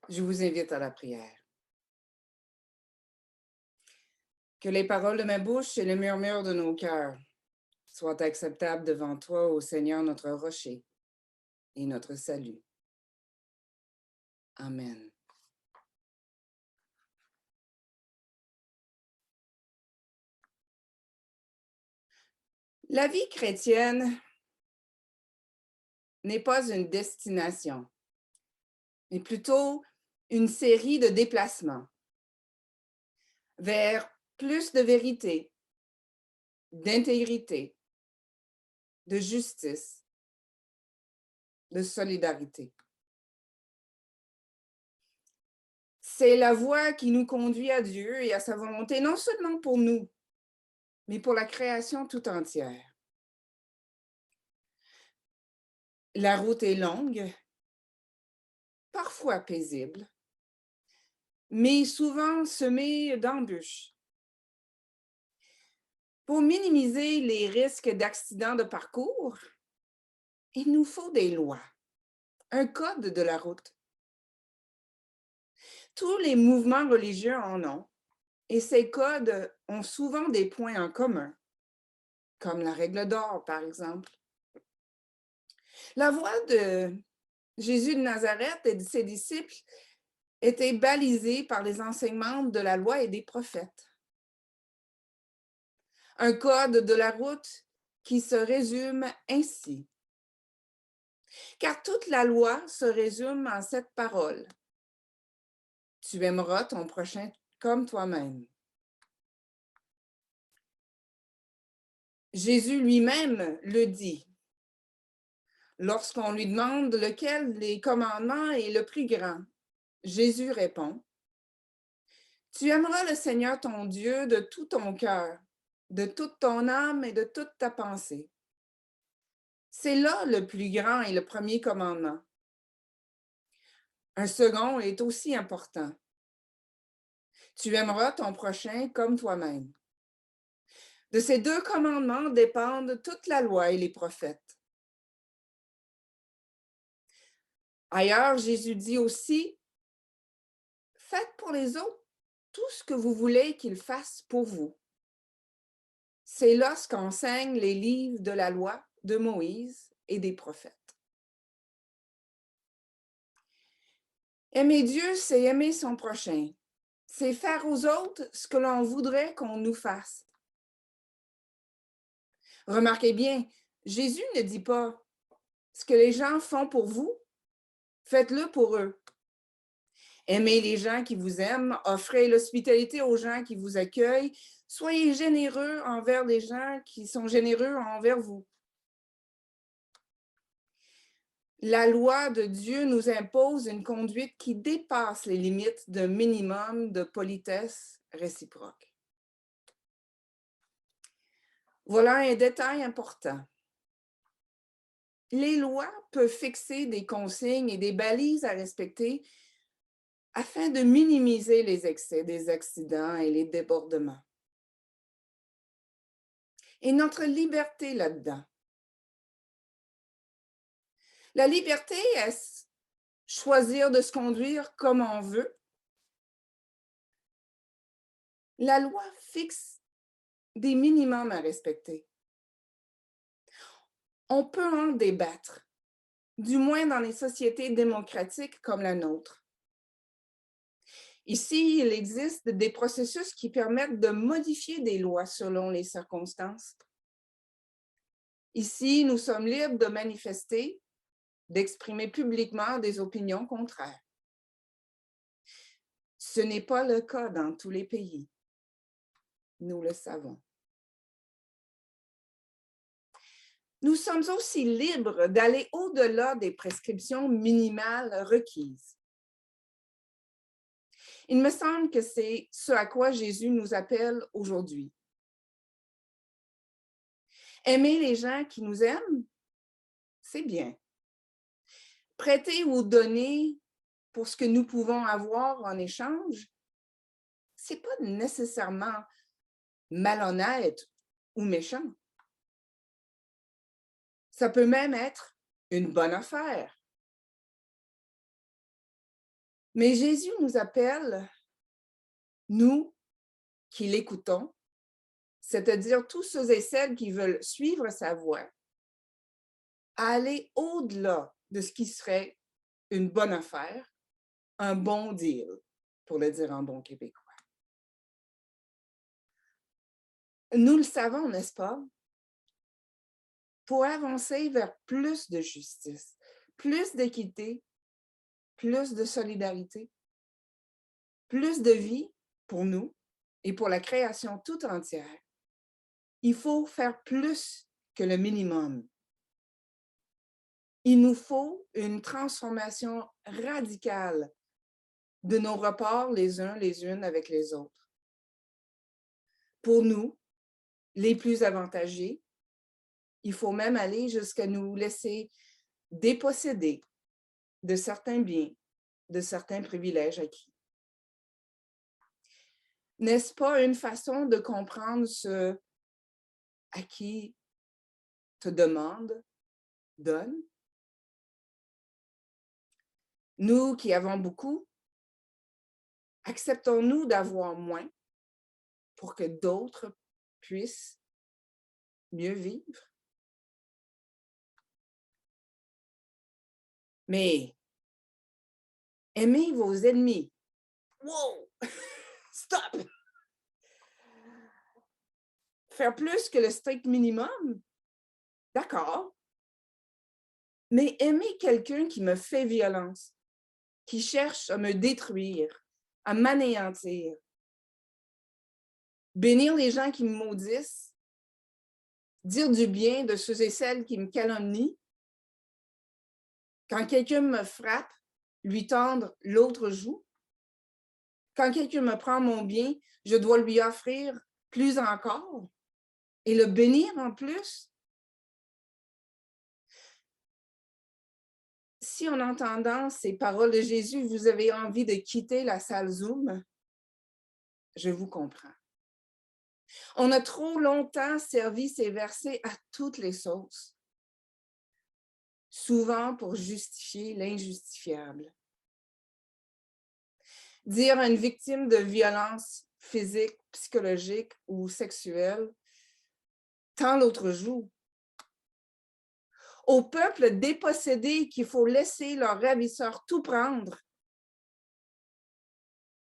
Je vous invite à la prière. Que les paroles de ma bouche et le murmure de nos cœurs soient acceptables devant toi, ô Seigneur, notre rocher et notre salut. Amen. La vie chrétienne n'est pas une destination, mais plutôt une série de déplacements vers plus de vérité, d'intégrité, de justice, de solidarité. C'est la voie qui nous conduit à Dieu et à sa volonté, non seulement pour nous, mais pour la création tout entière. La route est longue, parfois paisible, mais souvent semée d'embûches. Pour minimiser les risques d'accidents de parcours, il nous faut des lois, un code de la route. Tous les mouvements religieux en ont, et ces codes ont souvent des points en commun, comme la règle d'or, par exemple. La voie de Jésus de Nazareth et de ses disciples était balisée par les enseignements de la loi et des prophètes. Un code de la route qui se résume ainsi. Car toute la loi se résume en cette parole. Tu aimeras ton prochain comme toi-même. Jésus lui-même le dit. Lorsqu'on lui demande lequel des commandements est le plus grand, Jésus répond, tu aimeras le Seigneur ton Dieu de tout ton cœur, de toute ton âme et de toute ta pensée. C'est là le plus grand et le premier commandement. Un second est aussi important. Tu aimeras ton prochain comme toi-même. De ces deux commandements dépendent toute la loi et les prophètes. Ailleurs, Jésus dit aussi, faites pour les autres tout ce que vous voulez qu'ils fassent pour vous. C'est là ce qu'enseignent les livres de la loi de Moïse et des prophètes. Aimer Dieu, c'est aimer son prochain. C'est faire aux autres ce que l'on voudrait qu'on nous fasse. Remarquez bien, Jésus ne dit pas ce que les gens font pour vous, faites-le pour eux. Aimez les gens qui vous aiment, offrez l'hospitalité aux gens qui vous accueillent, soyez généreux envers les gens qui sont généreux envers vous. La loi de Dieu nous impose une conduite qui dépasse les limites d'un minimum de politesse réciproque. Voilà un détail important. Les lois peuvent fixer des consignes et des balises à respecter afin de minimiser les excès des accidents et les débordements. Et notre liberté là-dedans. La liberté, est-ce choisir de se conduire comme on veut? La loi fixe des minimums à respecter. On peut en débattre, du moins dans les sociétés démocratiques comme la nôtre. Ici, il existe des processus qui permettent de modifier des lois selon les circonstances. Ici, nous sommes libres de manifester, d'exprimer publiquement des opinions contraires. Ce n'est pas le cas dans tous les pays. Nous le savons. Nous sommes aussi libres d'aller au-delà des prescriptions minimales requises. Il me semble que c'est ce à quoi Jésus nous appelle aujourd'hui. Aimer les gens qui nous aiment, c'est bien. Prêter ou donner pour ce que nous pouvons avoir en échange, c'est pas nécessairement malhonnête ou méchant. Ça peut même être une bonne affaire. Mais Jésus nous appelle, nous qui l'écoutons, c'est-à-dire tous ceux et celles qui veulent suivre sa voie, à aller au-delà de ce qui serait une bonne affaire, un bon deal, pour le dire en bon québécois. Nous le savons, n'est-ce pas? Pour avancer vers plus de justice, plus d'équité, plus de solidarité, plus de vie pour nous et pour la création toute entière, il faut faire plus que le minimum. Il nous faut une transformation radicale de nos rapports les uns les unes avec les autres. Pour nous, les plus avantagés, il faut même aller jusqu'à nous laisser déposséder de certains biens, de certains privilèges acquis. N'est-ce pas une façon de comprendre ce à qui te demande, donne? Nous qui avons beaucoup, acceptons-nous d'avoir moins pour que d'autres puissent mieux vivre? Mais aimez vos ennemis. Wow! Stop! Faire plus que le strict minimum? D'accord. Mais aimer quelqu'un qui me fait violence, qui cherche à me détruire, à m'anéantir, bénir les gens qui me maudissent, dire du bien de ceux et celles qui me calomnient, quand quelqu'un me frappe, lui tendre l'autre joue, quand quelqu'un me prend mon bien, je dois lui offrir plus encore et le bénir en plus. Si en entendant ces paroles de Jésus, vous avez envie de quitter la salle Zoom, je vous comprends. On a trop longtemps servi ces versets à toutes les sauces, souvent pour justifier l'injustifiable. Dire à une victime de violence physique, psychologique ou sexuelle, tends l'autre joue. Au peuple dépossédé qu'il faut laisser leur ravisseur tout prendre,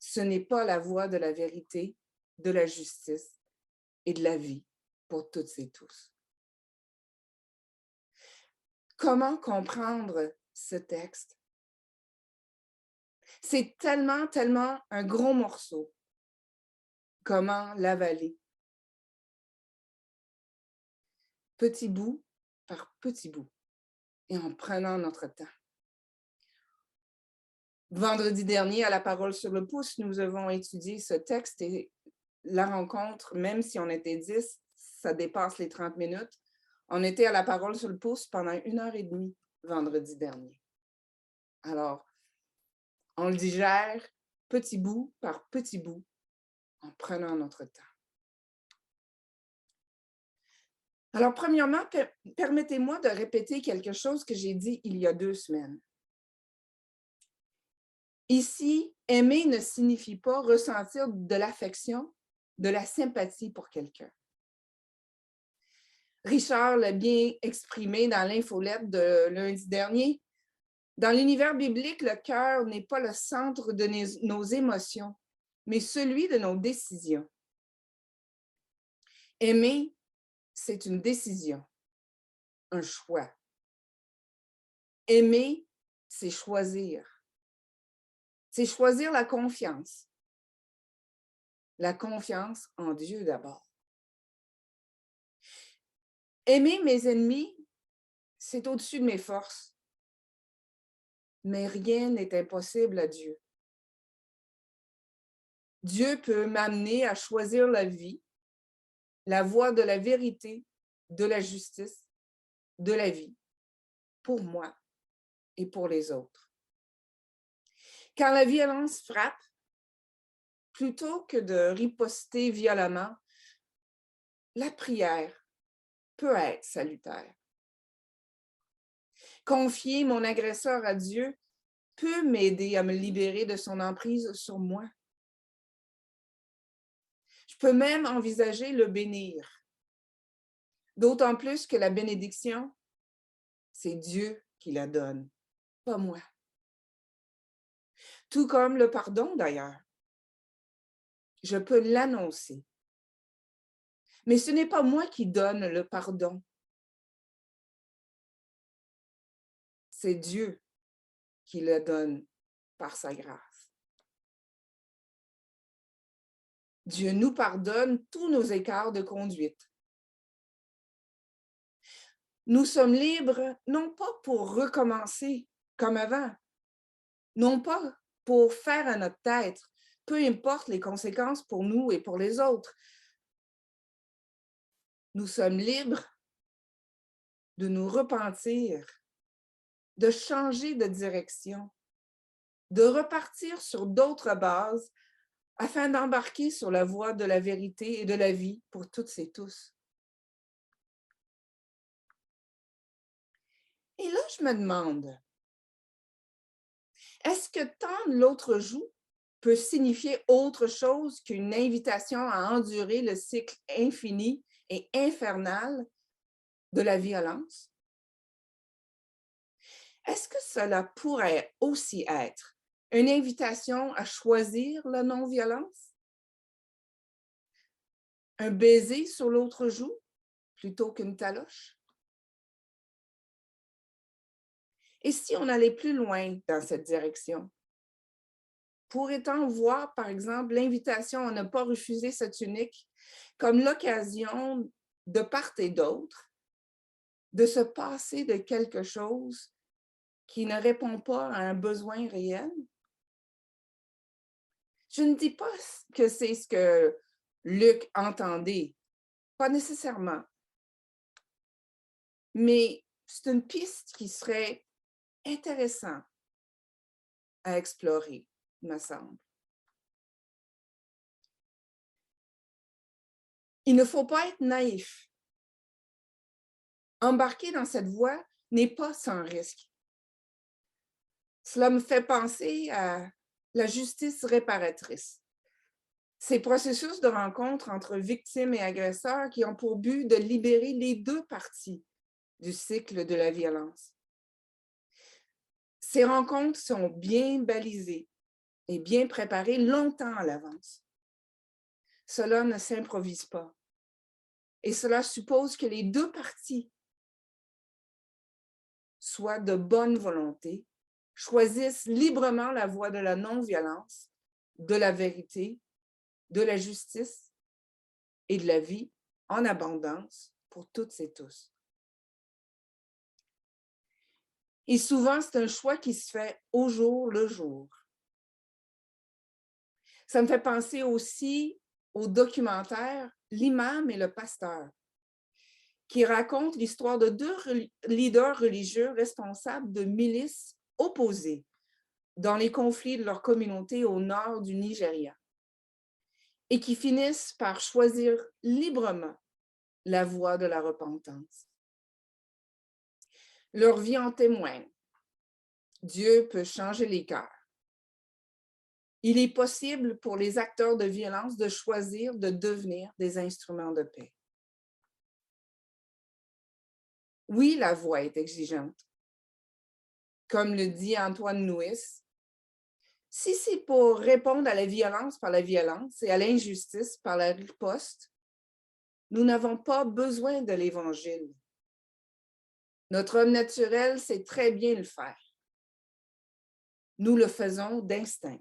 ce n'est pas la voie de la vérité, de la justice et de la vie pour toutes et tous. Comment comprendre ce texte? C'est tellement, tellement un gros morceau. Comment l'avaler? Petit bout par petit bout et en prenant notre temps. Vendredi dernier, à la parole sur le pouce, nous avons étudié ce texte et la rencontre, même si on était 10, ça dépasse les 30 minutes. On était à la parole sur le pouce pendant 1h30 vendredi dernier. Alors, on le digère petit bout par petit bout en prenant notre temps. Alors, premièrement, permettez-moi de répéter quelque chose que j'ai dit il y a 2 semaines. Ici, aimer ne signifie pas ressentir de l'affection, de la sympathie pour quelqu'un. Richard l'a bien exprimé dans l'infolette de lundi dernier. Dans l'univers biblique, le cœur n'est pas le centre de nos émotions, mais celui de nos décisions. Aimer, c'est une décision, un choix. Aimer, c'est choisir. C'est choisir la confiance. La confiance en Dieu d'abord. Aimer mes ennemis, c'est au-dessus de mes forces. Mais rien n'est impossible à Dieu. Dieu peut m'amener à choisir la vie, la voie de la vérité, de la justice, de la vie, pour moi et pour les autres. Quand la violence frappe, plutôt que de riposter violemment, la prière peut être salutaire. Confier mon agresseur à Dieu peut m'aider à me libérer de son emprise sur moi. Je peux même envisager le bénir. D'autant plus que la bénédiction, c'est Dieu qui la donne, pas moi. Tout comme le pardon d'ailleurs. Je peux l'annoncer. Mais ce n'est pas moi qui donne le pardon. C'est Dieu qui le donne par sa grâce. Dieu nous pardonne tous nos écarts de conduite. Nous sommes libres, non pas pour recommencer comme avant, non pas pour faire à notre tête, peu importe les conséquences pour nous et pour les autres. Nous sommes libres de nous repentir, de changer de direction, de repartir sur d'autres bases afin d'embarquer sur la voie de la vérité et de la vie pour toutes et tous. Et là, je me demande, est-ce que tendre l'autre joue peut signifier autre chose qu'une invitation à endurer le cycle infini et infernal de la violence? Est-ce que cela pourrait aussi être une invitation à choisir la non-violence? Un baiser sur l'autre joue plutôt qu'une taloche? Et si on allait plus loin dans cette direction? Pourrait-on voir, par exemple, l'invitation à ne pas refuser cette tunique comme l'occasion, de part et d'autre, de se passer de quelque chose qui ne répond pas à un besoin réel? Je ne dis pas que c'est ce que Luc entendait, pas nécessairement, mais c'est une piste qui serait intéressante à explorer, me semble. Il ne faut pas être naïf. Embarquer dans cette voie n'est pas sans risque. Cela me fait penser à la justice réparatrice. Ces processus de rencontre entre victimes et agresseurs qui ont pour but de libérer les deux parties du cycle de la violence. Ces rencontres sont bien balisées et bien préparées longtemps à l'avance. Cela ne s'improvise pas. Et cela suppose que les deux parties soient de bonne volonté, choisissent librement la voie de la non-violence, de la vérité, de la justice et de la vie en abondance pour toutes et tous. Et souvent, c'est un choix qui se fait au jour le jour. Ça me fait penser aussi au documentaire L'imam et le pasteur, qui raconte l'histoire de deux leaders religieux responsables de milices opposées dans les conflits de leur communauté au nord du Nigeria et qui finissent par choisir librement la voie de la repentance. Leur vie en témoigne. Dieu peut changer les cœurs. Il est possible pour les acteurs de violence de choisir de devenir des instruments de paix. Oui, la voie est exigeante. Comme le dit Antoine Nuis, si c'est pour répondre à la violence par la violence et à l'injustice par la riposte, nous n'avons pas besoin de l'Évangile. Notre homme naturel sait très bien le faire. Nous le faisons d'instinct.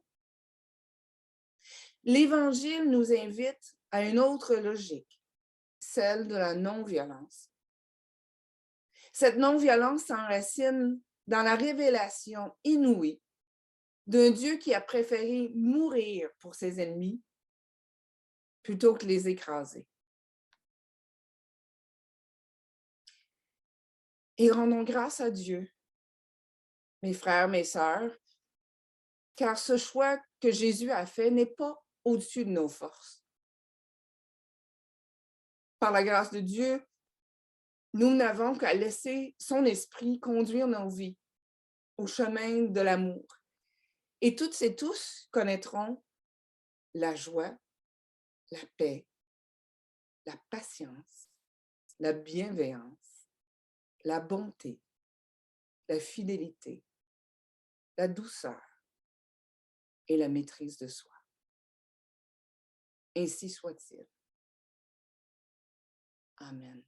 L'Évangile nous invite à une autre logique, celle de la non-violence. Cette non-violence s'enracine dans la révélation inouïe d'un Dieu qui a préféré mourir pour ses ennemis plutôt que les écraser. Et rendons grâce à Dieu, mes frères, mes sœurs, car ce choix que Jésus a fait n'est pas au-dessus de nos forces. Par la grâce de Dieu, nous n'avons qu'à laisser son esprit conduire nos vies au chemin de l'amour Et toutes et tous connaîtront la joie, la paix, la patience, la bienveillance, la bonté, la fidélité, la douceur et la maîtrise de soi. Ainsi soit-il. Amen.